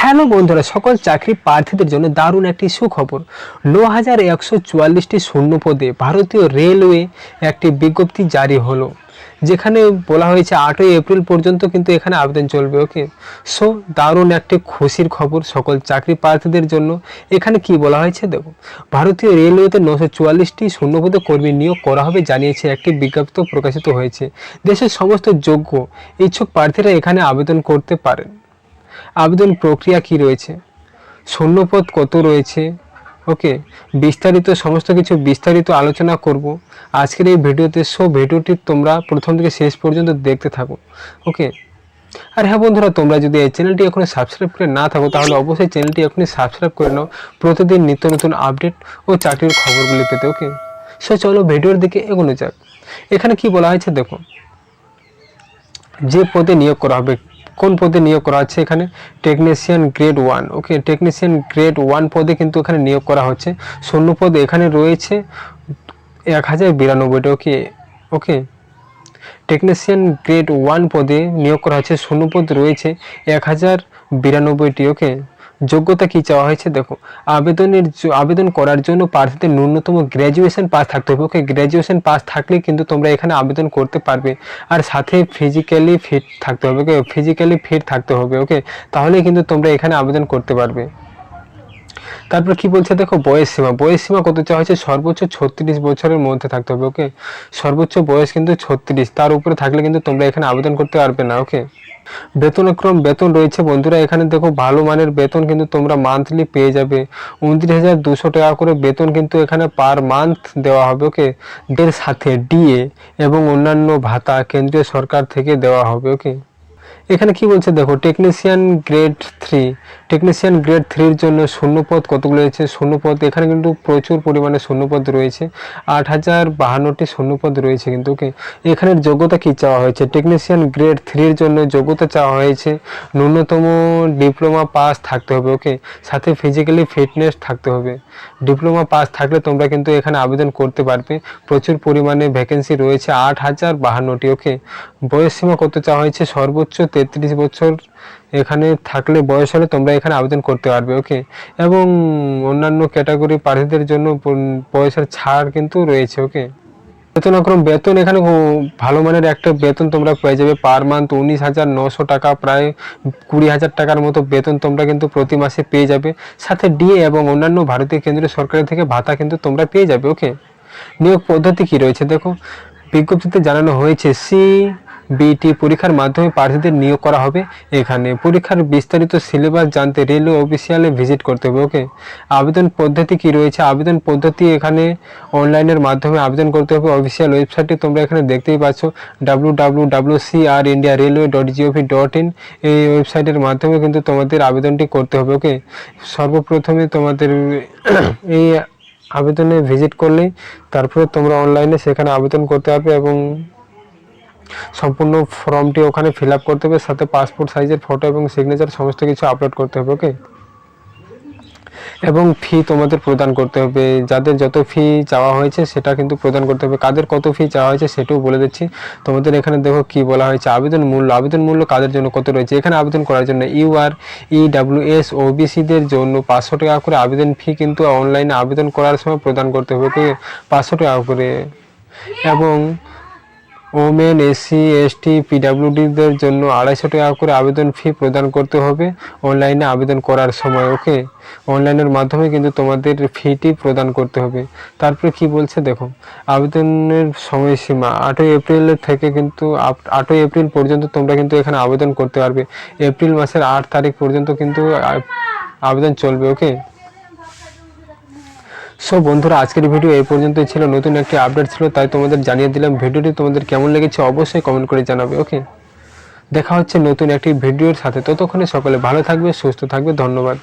Hello বন্ধুরা, সকল চাকরি প্রার্থীদের জন্য দারুণ একটি সুখবর। ৯,১৪৪টি শূন্য পদে ভারতীয় রেলওয়ে একটি বিজ্ঞপ্তি জারি হলো, যেখানে বলা হয়েছে ৮ই এপ্রিল পর্যন্ত কিন্তু এখানে আবেদন চলবে। ওকে, সো দারুণ একটি খুশির খবর সকল চাকরি প্রার্থীদের জন্য। এখানে কি বলা হয়েছে দেখো, ভারতীয় রেলওয়েতে ৯৪৪টি শূন্যপদে কর্মী নিয়োগ করা হবে জানিয়েছে একটি বিজ্ঞপ্তি প্রকাশিত হয়েছে। দেশের সমস্ত যোগ্য ইচ্ছুক প্রার্থীরা এখানে আবেদন করতে পারেন। আবেদন প্রক্রিয়া কি রয়েছে, শূন্যপদ কত রয়েছে, ওকে, বিস্তারিত সমস্ত কিছু বিস্তারিত আলোচনা করব আজকের এই ভিডিওতে। সো ভিডিওটি তোমরা প্রথম থেকে শেষ পর্যন্ত দেখতে থাকো। ওকে, আর হ্যাঁ বন্ধুরা, তোমরা যদি এই চ্যানেলটি এখনই সাবস্ক্রাইব করে না থাকো তাহলে অবশ্যই চ্যানেলটি এখনই সাবস্ক্রাইব করে নাও প্রতিদিন নিত্য নতুন আপডেট ও চাকরির খবরগুলি পেতে। ওকে, সো চলো ভিডিওর দিকে এগোনো যাক। এখানে কি বলা হয়েছে দেখো, যে পদে নিয়োগ করা হবে, কোন পদে নিয়োগ করা হচ্ছে এখানে, টেকনিশিয়ান গ্রেড 1। ওকে, টেকনিশিয়ান গ্রেড 1 পদে কিন্তু এখানে নিয়োগ করা হচ্ছে। শূন্য পদ এখানে রয়েছে 1092। ওকে ওকে টেকনিশিয়ান গ্রেড 1 পদে নিয়োগ করা হচ্ছে, শূন্যপদ রয়েছে 1092টি। ওকে, যোগ্যতা কি চাওয়া হয়েছে দেখো, আবেদন করার জন্য প্রার্থীদের ন্যূনতম গ্র্যাজুয়েশন পাস থাকতে হবে। ওকে, গ্র্যাজুয়েশন পাস থাকলে কিন্তু তোমরা এখানে আবেদন করতে পারবে। আর সাথে ফিজিক্যালি ফিট থাকতে হবে। ওকে, ফিজিক্যালি ফিট থাকতে হবে। ওকে, তাহলেই কিন্তু তোমরা এখানে আবেদন করতে পারবে। তারপর কি বলছে দেখো, বয়স সীমা কত চাওয়া হয়েছে, সর্বোচ্চ 36 বছরের মধ্যে থাকতে হবে। ওকে, সর্বোচ্চ বয়স কিন্তু 36, তার উপরে থাকলে কিন্তু তোমরা এখানে আবেদন করতে পারবে না। ওকে, বেতন রয়েছে বন্ধুরা, এখানে দেখো ভালো মানের বেতন কিন্তু তোমরা মান্থলি পেয়ে যাবে। 29,200 টাকা করে বেতন কিন্তু এখানে পার মান্থ দেওয়া হবে। ওকে, এর সাথে ডিএ এবং অন্যান্য ভাতা কেন্দ্রীয় সরকার থেকে দেওয়া হবে। ওকে, এখানে কি বলছে দেখো, টেকনিশিয়ান গ্রেড 3 জন্য শূন্যপদ কতগুলো রয়েছে, শূন্যপদ এখানে কিন্তু প্রচুর পরিমাণে শূন্যপদ রয়েছে, 8,052টি শূন্যপদ রয়েছে কিন্তু। ওকে, এখানের যোগ্যতা কি চাওয়া হয়েছে, টেকনিশিয়ান গ্রেড 3 জন্য যোগ্যতা চাওয়া হয়েছে ন্যূনতম ডিপ্লোমা পাস থাকতে হবে। ওকে, সাথে ফিজিক্যালি ফিটনেস থাকতে হবে। ডিপ্লোমা পাস থাকলে তোমরা কিন্তু এখানে আবেদন করতে পারবে। প্রচুর পরিমাণে ভ্যাকেন্সি রয়েছে, 8,052টি। ওকে, বয়স সীমা কত চাওয়া হয়েছে, সর্বোচ্চ 33 বছর এখানে থাকলে বয়স হলে তোমরা এখানে আবেদন করতে পারবে। ওকে, এবং অন্যান্য ক্যাটাগরি প্রার্থীদের জন্য বয়সের ছাড় কিন্তু রয়েছে। ওকে, বেতন এখানে ভালো মানের একটা বেতন তোমরা পেয়ে যাবে পার মান্থ 19,900 টাকা, প্রায় 20,000 টাকার মতো বেতন তোমরা কিন্তু প্রতি মাসে পেয়ে যাবে। সাথে ডিএ এবং অন্যান্য ভারতীয় কেন্দ্রীয় সরকারের থেকে ভাতা কিন্তু তোমরা পেয়ে যাবে। ওকে, নিয়োগ পদ্ধতি কি রয়েছে দেখো, বিজ্ঞপ্তিতে জানানো হয়েছে CBT পরীক্ষার মাধ্যমে প্রার্থীদের নিয়োগ করা হবে। এখানে পরীক্ষার বিস্তারিত সিলেবাস জানতে রেলওয়ে অফিসিয়ালে ভিজিট করতে হবে। ওকে, আবেদন পদ্ধতি কি রয়েছে, আবেদন পদ্ধতি এখানে অনলাইনের মাধ্যমে আবেদন করতে হবে। অফিসিয়াল ওয়েবসাইটটি তোমরা এখানে দেখতেই পাচ্ছ, www.crindiarailway.gov.in। এই ওয়েবসাইটের মাধ্যমে কিন্তু তোমাদের আবেদনটি করতে হবে। ওকে, সর্বপ্রথমে তোমাদের এই আবেদনে ভিজিট করলেই তারপরে তোমরা অনলাইনে সেখানে আবেদন করতে পারবে এবং সম্পূর্ণ ফর্মটি ওখানে ফিল আপ করতে হবে, সাথে পাসপোর্ট সাইজের ফটো এবং সিগনেচার সমস্ত কিছু আপলোড করতে হবে। ওকে, এবং ফি তোমাদের প্রদান করতে হবে, যাদের যত ফি চাওয়া হয়েছে সেটা কিন্তু প্রদান করতে হবে। কাদের কত ফি চাওয়া হয়েছে সেটাও বলে দিচ্ছি তোমাদের। এখানে দেখো কি বলা হয়েছে, আবেদন মূল্য কাদের জন্য কত রয়েছে। এখানে আবেদন করার জন্য UR EWS OBCদের জন্য 500 টাকা করে আবেদন ফি কিন্তু অনলাইনে আবেদন করার সময় প্রদান করতে হবে। 500 টাকা করে। এবং ওমেন SC ST PWDদের জন্য 250 টাকা করে আবেদন ফি প্রদান করতে হবে অনলাইনে আবেদন করার সময়। ওকে, অনলাইনের মাধ্যমে কিন্তু তোমাদের ফিটি প্রদান করতে হবে। তারপরে কি বলছে দেখো, আবেদনের সময়সীমা 8ই এপ্রিল থেকে কিন্তু 8ই এপ্রিল পর্যন্ত তোমরা কিন্তু এখানে আবেদন করতে পারবে। এপ্রিল মাসের 8 তারিখ পর্যন্ত কিন্তু আবেদন চলবে। ওকে, সো বন্ধুরা, আজকের ভিডিও এই পর্যন্তই ছিল। নতুন একটি আপডেট ছিল তাই তোমাদের জানিয়ে দিলাম। ভিডিওটি তোমাদের কেমন লেগেছে অবশ্যই কমেন্ট করে জানাবে। ওকে, দেখা হচ্ছে নতুন একটি ভিডিওর সাথে, ততক্ষণে সকলে ভালো থাকবে, সুস্থ থাকবে। ধন্যবাদ।